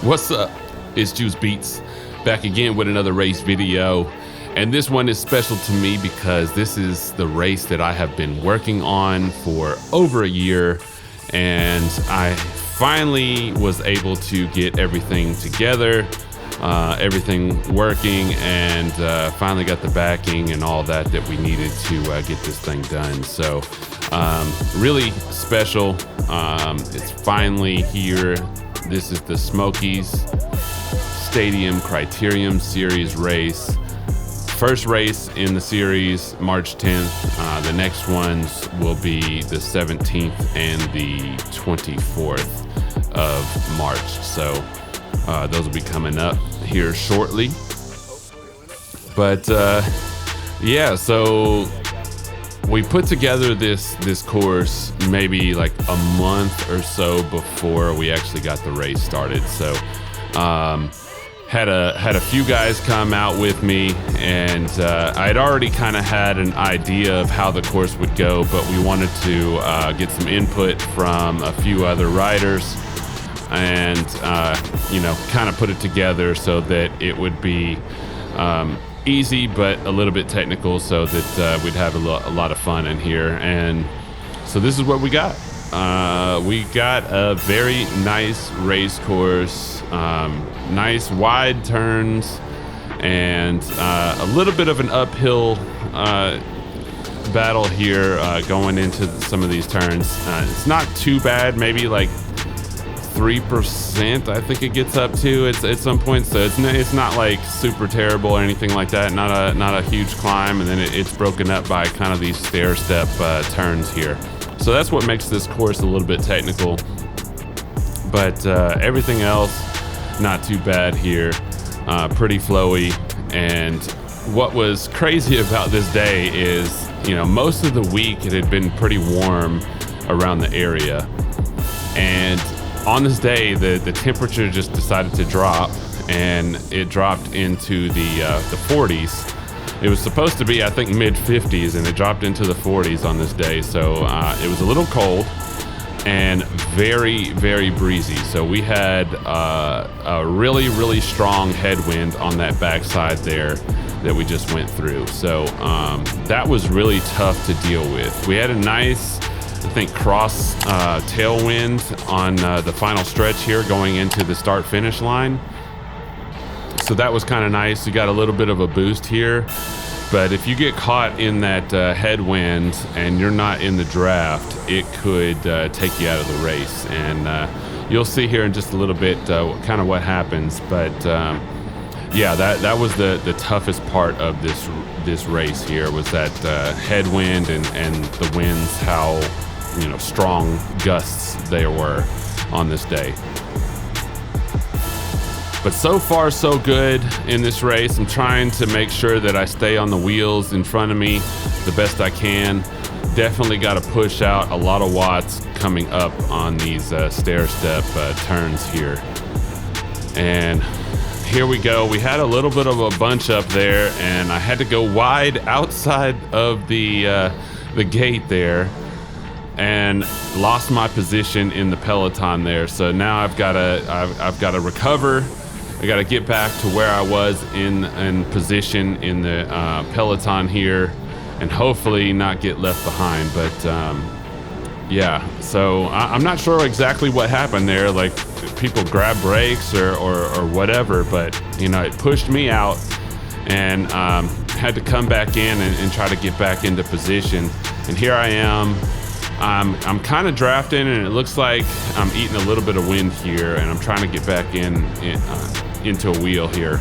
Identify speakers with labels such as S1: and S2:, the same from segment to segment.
S1: What's up? It's Juice Beats back again with another race video. And this one is special to me because this is the race that I have been working on for over a year. And I finally was able to get everything together, everything working, and finally got the backing and all that we needed to get this thing done. So really special. It's finally here. This is the Smokies Stadium Criterium Series race. First race in the series, March 10th. The next ones will be the 17th and the 24th of March. So those will be coming up here shortly. But yeah, so we put together this course maybe like a month or so before we actually got the race started. So had a few guys come out with me, and I'd already kind of had an idea of how the course would go, but we wanted to get some input from a few other riders and you know, kind of put it together so that it would be easy but a little bit technical, so that we'd have a lot of fun in here. And so this is what we got. We got a very nice race course, nice wide turns, and a little bit of an uphill battle here going into some of these turns. It's not too bad, maybe like 3% I think it gets up to at some point, so it's not like super terrible or anything like that. Not a huge climb, and then it's broken up by kind of these stair step turns here. So that's what makes this course a little bit technical, but everything else not too bad here, pretty flowy. And what was crazy about this day is, you know, most of the week it had been pretty warm around the area, and on this day, the temperature just decided to drop, and it dropped into the 40s. It was supposed to be, I think, mid 50s, and it dropped into the 40s on this day. So it was a little cold and very, very breezy. So we had a really, really strong headwind on that backside there that we just went through. So that was really tough to deal with. We had a nice, I think, cross tailwind on the final stretch here going into the start finish line. So that was kind of nice. You got a little bit of a boost here, but if you get caught in that headwind and you're not in the draft, it could take you out of the race. And you'll see here in just a little bit kind of what happens. But yeah, that was the toughest part of this race here, was that headwind and the winds, how, you know, strong gusts there were on this day. But so far so good in this race. I'm trying to make sure that I stay on the wheels in front of me the best I can. Definitely got to push out a lot of watts coming up on these stair step turns here. And here we go. We had a little bit of a bunch up there, and I had to go wide outside of the gate there, and lost my position in the peloton there. So now I've got to recover. I got to get back to where I was in position in the peloton here, and hopefully not get left behind. But yeah, so I'm not sure exactly what happened there. Like, people grab brakes or whatever, but you know, it pushed me out, and had to come back in and try to get back into position. And here I am. I'm kind of drafting, and it looks like I'm eating a little bit of wind here, and I'm trying to get back into a wheel here.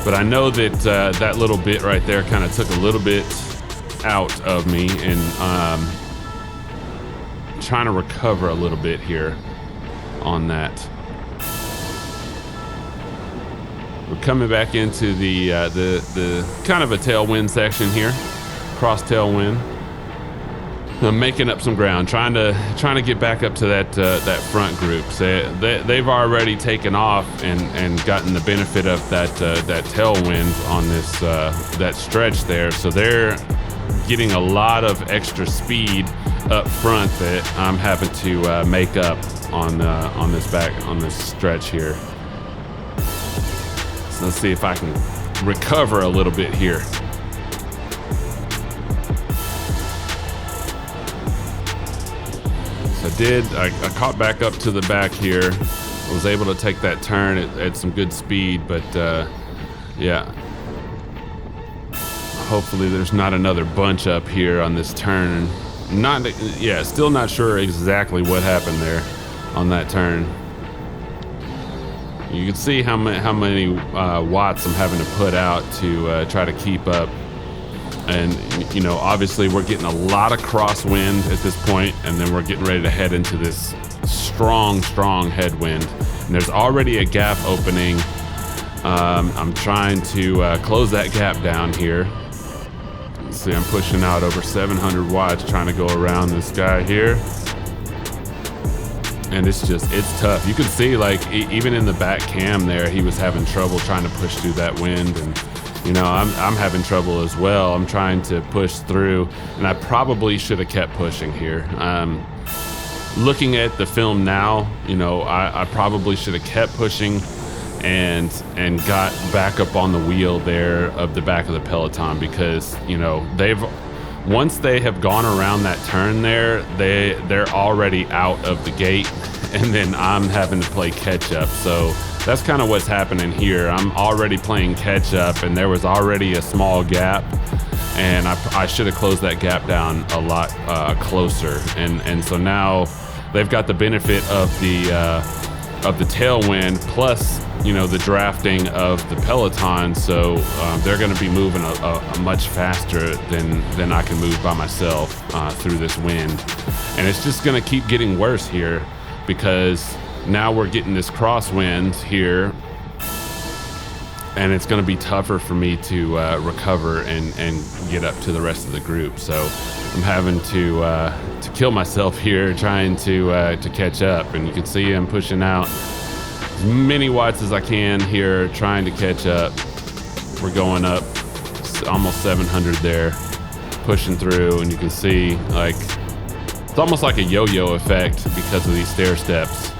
S1: But I know that that little bit right there kind of took a little bit out of me, and trying to recover a little bit here on that. We're coming back into the kind of a tailwind section here, cross tailwind. I'm making up some ground, trying to get back up to that front group. So they've already taken off and gotten the benefit of that tailwind on this that stretch there. So they're getting a lot of extra speed up front that I'm having to make up. on this stretch here. So let's see if I can recover a little bit here. So I caught back up to the back here. I was able to take that turn at some good speed, but yeah. Hopefully there's not another bunch up here on this turn. Still not sure exactly what happened there on that turn. You can see how many watts I'm having to put out to try to keep up. And, you know, obviously we're getting a lot of crosswind at this point, and then we're getting ready to head into this strong headwind. And there's already a gap opening. I'm trying to close that gap down here. See, I'm pushing out over 700 watts trying to go around this guy here. And it's tough. You can see, like, even in the back cam there, he was having trouble trying to push through that wind. And, you know, I'm having trouble as well. I'm trying to push through, and I probably should have kept pushing here. Looking at the film now, you know, I probably should have kept pushing and got back up on the wheel there of the back of the peloton, because, you know, once they have gone around that turn there, they're already out of the gate, and then I'm having to play catch up. So that's kind of what's happening here. I'm already playing catch up, and there was already a small gap, and I should have closed that gap down a lot closer. And so now they've got the benefit of the tailwind, plus, you know, the drafting of the peloton. So they're going to be moving a much faster than I can move by myself through this wind. And it's just going to keep getting worse here, because now we're getting this crosswind here, and it's going to be tougher for me to recover and get up to the rest of the group. So I'm having to kill myself here trying to catch up. And you can see I'm pushing out as many watts as I can here, trying to catch up. We're going up almost 700 there, pushing through, and you can see, like, it's almost like a yo-yo effect because of these stair steps.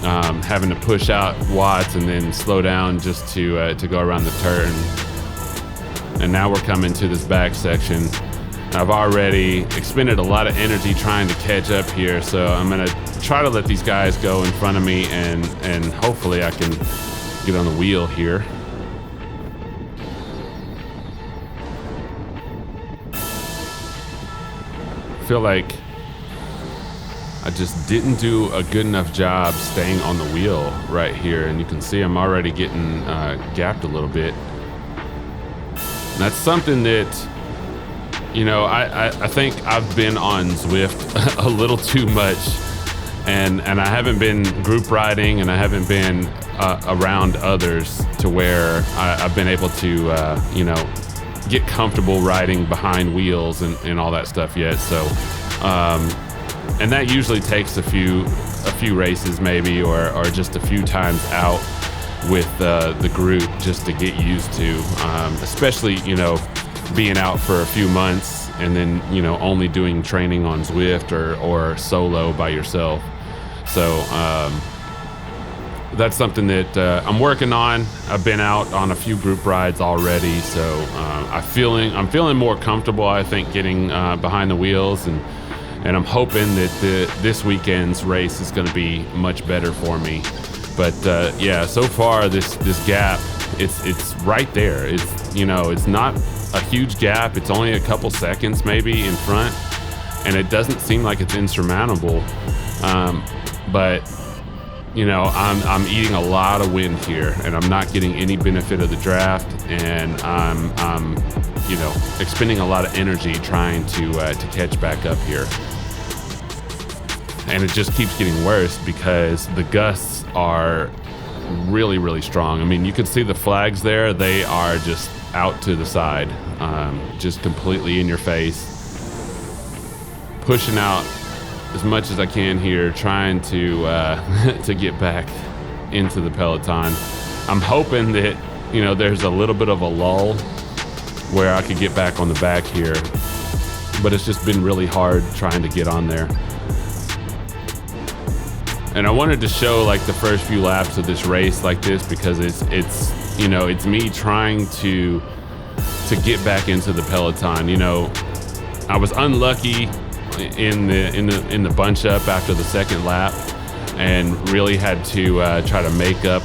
S1: Having to push out watts and then slow down just to go around the turn. And now we're coming to this back section. I've already expended a lot of energy trying to catch up here, so I'm gonna try to let these guys go in front of me, and hopefully I can get on the wheel here. I feel like I just didn't do a good enough job staying on the wheel right here, and you can see I'm already getting gapped a little bit. And that's something that, you know, I think I've been on Zwift a little too much, and I haven't been group riding, and I haven't been around others to where I've been able to, you know, get comfortable riding behind wheels and all that stuff yet. So, and that usually takes a few races maybe, or just a few times out with the group just to get used to, especially, you know, being out for a few months and then, you know, only doing training on Zwift or solo by yourself. So that's something that I'm working on. I've been out on a few group rides already, so I'm feeling more comfortable, I think, getting behind the wheels, and I'm hoping that this weekend's race is going to be much better for me. But yeah, so far this gap, it's right there. It's, you know, it's not a huge gap. It's only a couple seconds maybe in front, and it doesn't seem like it's insurmountable. But you know, I'm eating a lot of wind here, and I'm not getting any benefit of the draft, and I'm you know, expending a lot of energy trying to catch back up here. And it just keeps getting worse because the gusts are really, really strong. I mean, you can see the flags there. They are just out to the side, just completely in your face. Pushing out as much as I can here, trying to to get back into the peloton. I'm hoping that, you know, there's a little bit of a lull where I could get back on the back here, but it's just been really hard trying to get on there. And I wanted to show like the first few laps of this race like this because it's you know, it's me trying to get back into the peloton. You know, I was unlucky in the bunch up after the second lap, and really had to try to make up,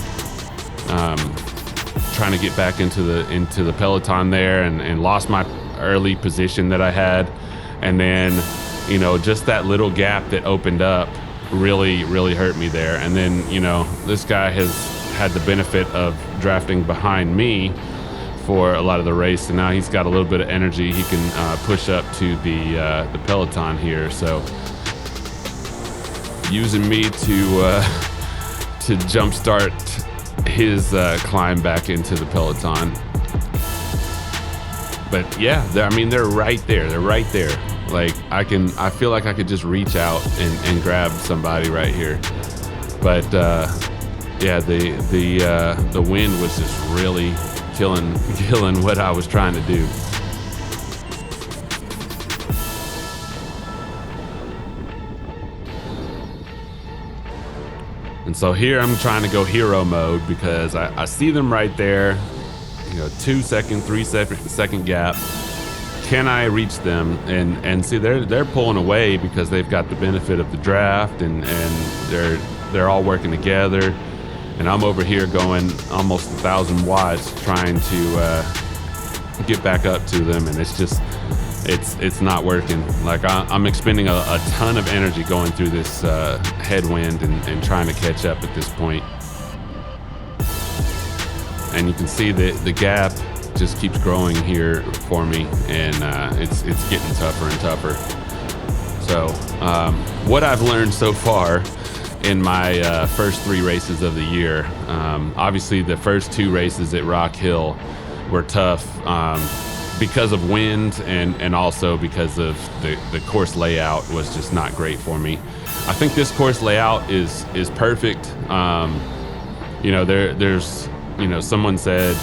S1: trying to get back into the peloton there, and lost my early position that I had, and then, you know, just that little gap that opened up really hurt me there. And then, you know, this guy has had the benefit of drafting behind me for a lot of the race, and now he's got a little bit of energy. He can push up to the peloton here, so using me to jumpstart his climb back into the peloton. But yeah, I mean, they're right there. They're right there. Like I feel like I could just reach out and grab somebody right here. But yeah, the wind was just really killing what I was trying to do. And so here I'm trying to go hero mode because I see them right there, you know, 2 second, 3 second gap. Can I reach them? And see, they're pulling away because they've got the benefit of the draft, and they're all working together. And I'm over here going almost 1,000 watts trying to get back up to them, and it's just it's not working. Like I'm expending a ton of energy going through this headwind and trying to catch up at this point. And you can see that the gap just keeps growing here for me, and it's getting tougher and tougher. So what I've learned so far in my first 3 races of the year, obviously the first 2 races at Rock Hill were tough because of wind, and also because of the course layout was just not great for me. I think this course layout is perfect. You know, there's, you know, someone said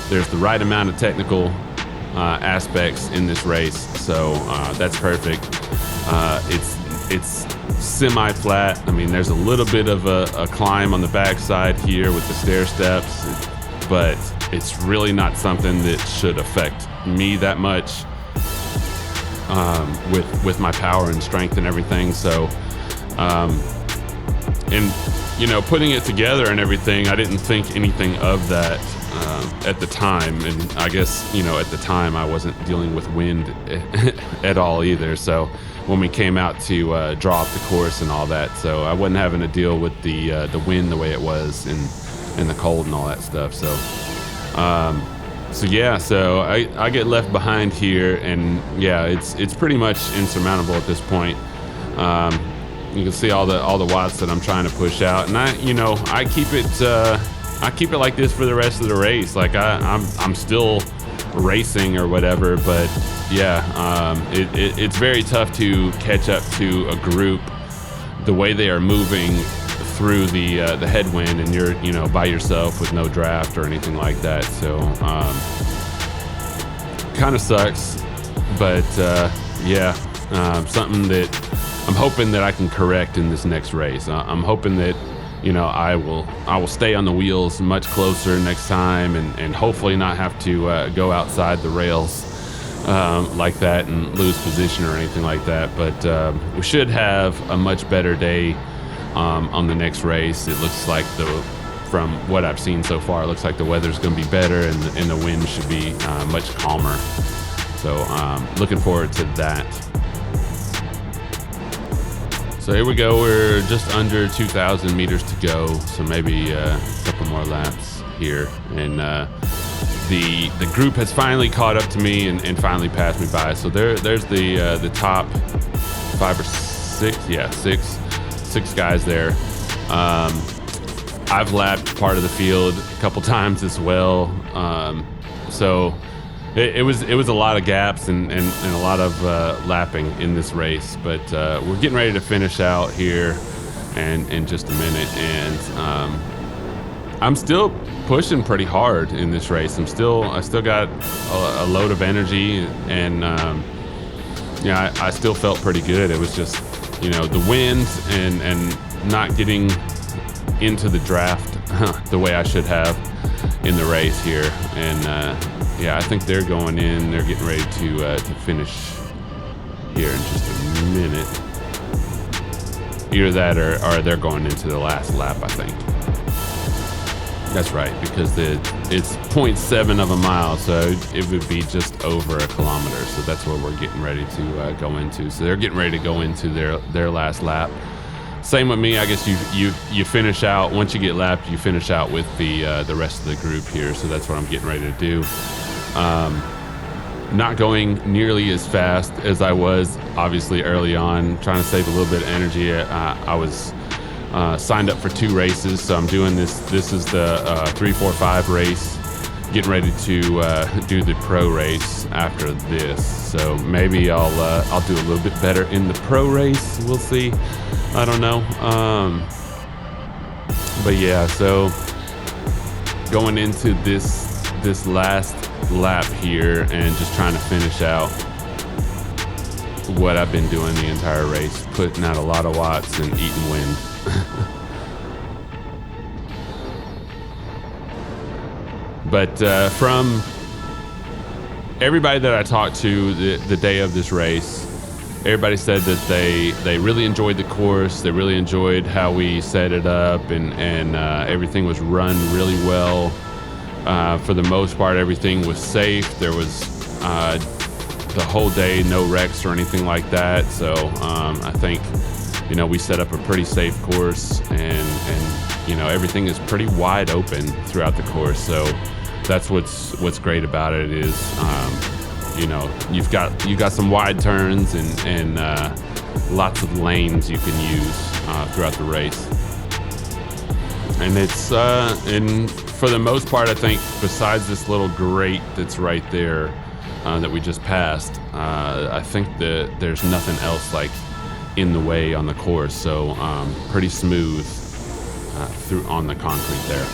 S1: there's the right amount of technical aspects in this race, so that's perfect. It's semi-flat. I mean, there's a little bit of a climb on the backside here with the stair steps, but it's really not something that should affect me that much with my power and strength and everything. So, and you know, putting it together and everything, I didn't think anything of that at the time. And I guess, you know, at the time I wasn't dealing with wind at all either. So when we came out to draw up the course and all that, so I wasn't having to deal with the wind the way it was and the cold and all that stuff. So yeah, so I get left behind here, and yeah, it's pretty much insurmountable at this point. You can see all the watts that I'm trying to push out, and I keep it like this for the rest of the race. Like I'm still racing or whatever, but yeah, it's very tough to catch up to a group the way they are moving through the headwind, and you're, you know, by yourself with no draft or anything like that. So kind of sucks, but yeah, something that I'm hoping that I can correct in this next race. I'm hoping that, you know, I will stay on the wheels much closer next time, and hopefully not have to go outside the rails like that and lose position or anything like that. But we should have a much better day on the next race. It looks like from what I've seen so far, it looks like the weather's going to be better, and the wind should be much calmer. So looking forward to that. So here we go. We're just under 2,000 meters to go, so maybe a couple more laps here. And the group has finally caught up to me and finally passed me by. So there's the top 5 or 6, yeah, six guys there. I've lapped part of the field a couple times as well. So it was a lot of gaps and a lot of lapping in this race, but we're getting ready to finish out here in just a minute, and I'm still pushing pretty hard in this race. I still got a load of energy, and yeah, I still felt pretty good. It was just, you know, the wind and not getting into the draft the way I should have in the race here. And yeah, I think they're going in. They're getting ready to finish here in just a minute. Either that or they're going into the last lap, I think. That's right, because it's 0.7 of a mile, so it would be just over a kilometer. So that's where we're getting ready to go into. So they're getting ready to go into their last lap. Same with me. I guess you finish out once you get lapped. You finish out with the rest of the group here. So that's what I'm getting ready to do. Not going nearly as fast as I was, obviously, early on. Trying to save a little bit of energy. I was signed up for 2 races, so I'm doing this. This is the 3, 4, 5 race. Getting ready to do the pro race after this. So maybe I'll do a little bit better in the pro race. We'll see. I don't know. But yeah, so going into this last lap here and just trying to finish out what I've been doing the entire race, putting out a lot of watts and eating wind. But from everybody that I talked to the day of this race, everybody said that they really enjoyed the course. They really enjoyed how we set it up, and everything was run really well. For the most part, everything was safe. There was the whole day no wrecks or anything like that. So I think, you know, we set up a pretty safe course, and you know, everything is pretty wide open throughout the course. So that's what's great about it is, you know, you've got some wide turns and lots of lanes you can use throughout the race. And it's and for the most part, I think besides this little grate that's right there that we just passed, I think that there's nothing else like in the way on the course. So pretty smooth through on the concrete there.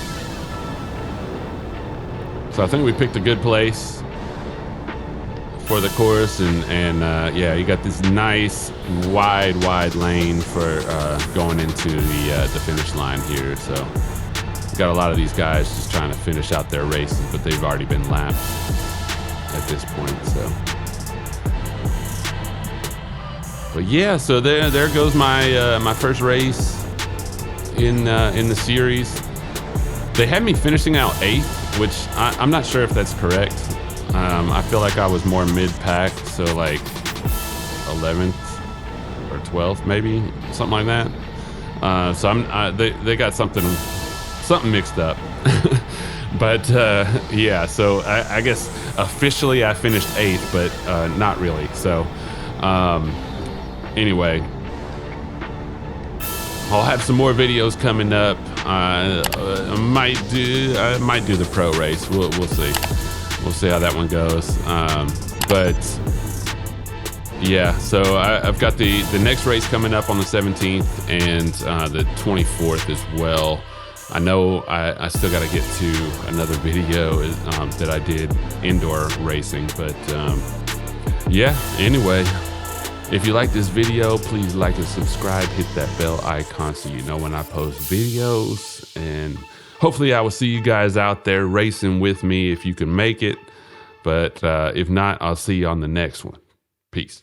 S1: So I think we picked a good place for the course, and yeah, you got this nice wide lane for going into the finish line here. So got a lot of these guys just trying to finish out their races, but they've already been lapped at this point. So, but yeah, so there goes my my first race in the series. They had me finishing out 8th, which I'm not sure if that's correct. I feel like I was more mid-pack, so like 11th or 12th, maybe something like that. So they got something mixed up. But yeah, so I guess officially I finished 8th, but not really. So anyway, I'll have some more videos coming up. I might do the pro race. We'll see. We'll see how that one goes. But yeah, so I've got the next race coming up on the 17th and the 24th as well. I know I still got to get to another video that I did indoor racing, but yeah, anyway, if you like this video, please like and subscribe, hit that bell icon so you know when I post videos, and hopefully I will see you guys out there racing with me if you can make it, but if not, I'll see you on the next one. Peace.